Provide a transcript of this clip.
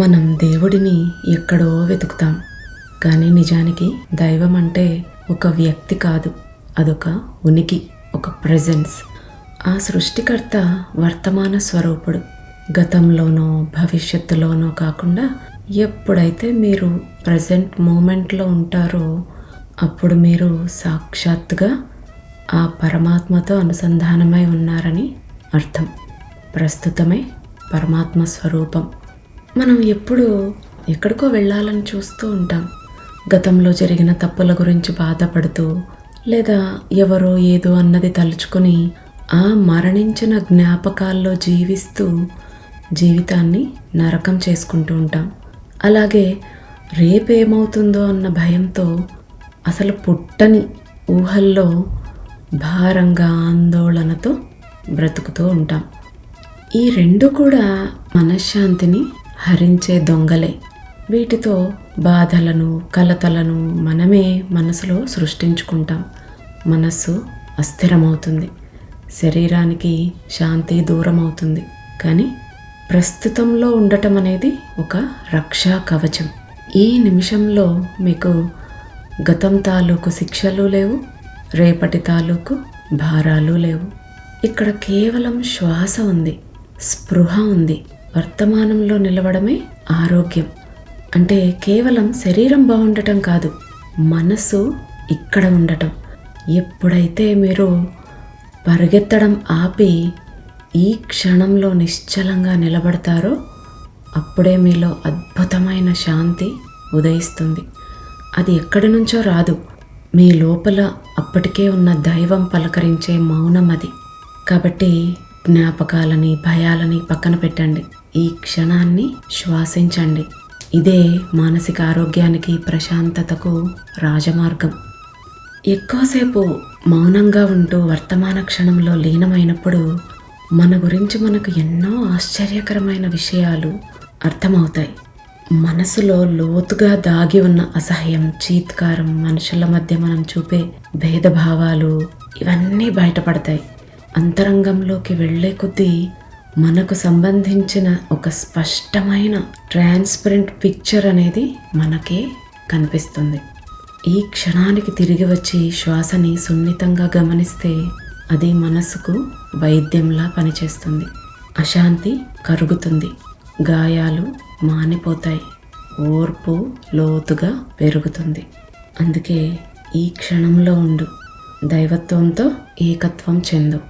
మనం దేవుడిని ఎక్కడో వెతుకుతాం, కానీ నిజానికి దైవం అంటే ఒక వ్యక్తి కాదు, అదొక ఉనికి, ఒక ప్రెజెన్స్. ఆ సృష్టికర్త వర్తమాన స్వరూపుడు. గతంలోనో భవిష్యత్తులోనో కాకుండా ఎప్పుడైతే మీరు ప్రజెంట్ మూమెంట్లో ఉంటారో అప్పుడు మీరు సాక్షాత్తుగా ఆ పరమాత్మతో అనుసంధానమై ఉన్నారని అర్థం. ప్రస్తుతమే పరమాత్మ స్వరూపం. మనం ఎప్పుడు ఎక్కడికో వెళ్ళాలని చూస్తూ ఉంటాం. గతంలో జరిగిన తప్పుల గురించి బాధపడుతూ, లేదా ఎవరో ఏదో అన్నది తలుచుకొని ఆ మరణించిన జ్ఞాపకాల్లో జీవిస్తూ జీవితాన్ని నరకం చేసుకుంటూ ఉంటాం. అలాగే రేపేమవుతుందో అన్న భయంతో అసలు పుట్టని ఊహల్లో భారంగా ఆందోళనతో బ్రతుకుతూ ఉంటాం. ఈ రెండు కూడా మనశ్శాంతిని హరించే దొంగలే. వీటితో బాధలను, కలతలను మనమే మనసులో సృష్టించుకుంటాం. మనస్సు అస్థిరమవుతుంది, శరీరానికి శాంతి దూరం అవుతుంది. కానీ ప్రస్తుతంలో ఉండటం అనేది ఒక రక్షా కవచం. ఈ నిమిషంలో మీకు గతం తాలూకు శిక్షలు లేవు, రేపటి తాలూకు భారాలు లేవు. ఇక్కడ కేవలం శ్వాస ఉంది, స్పృహ ఉంది. వర్తమానంలో నిలవడమే ఆరోగ్యం. అంటే కేవలం శరీరం బాగుండటం కాదు, మనసు ఇక్కడ ఉండటం. ఎప్పుడైతే మీరు పరిగెత్తడం ఆపి ఈ క్షణంలో నిశ్చలంగా నిలబడతారో అప్పుడే మీలో అద్భుతమైన శాంతి ఉదయిస్తుంది. అది ఎక్కడి నుంచో రాదు, మీ లోపల అప్పటికే ఉన్న దైవం పలకరించే మౌనం అది. కాబట్టి జ్ఞాపకాలని, భయాలని పక్కన పెట్టండి, ఈ క్షణాన్ని శ్వాసించండి. ఇదే మానసిక ఆరోగ్యానికి, ప్రశాంతతకు రాజమార్గం. ఎక్కువసేపు మౌనంగా ఉంటూ వర్తమాన క్షణంలో లీనమైనప్పుడు మన గురించి మనకు ఎన్నో ఆశ్చర్యకరమైన విషయాలు అర్థమవుతాయి. మనసులో లోతుగా దాగి ఉన్న అసహ్యం, చీత్కారం, మనుషుల మధ్య మనం చూపే భేదభావాలు ఇవన్నీ బయటపడతాయి. అంతరంగంలోకి వెళ్ళే కొద్దీ మనకు సంబంధించిన ఒక స్పష్టమైన ట్రాన్స్పరెంట్ పిక్చర్ అనేది మనకే కనిపిస్తుంది. ఈ క్షణానికి తిరిగి వచ్చి శ్వాసని సున్నితంగా గమనిస్తే అది మనసుకు వైద్యంలా పనిచేస్తుంది. అశాంతి కరుగుతుంది, గాయాలు మానిపోతాయి, ఓర్పు లోతుగా పెరుగుతుంది. అందుకే ఈ క్షణంలో ఉండు, దైవత్వంతో ఏకత్వం చెందు.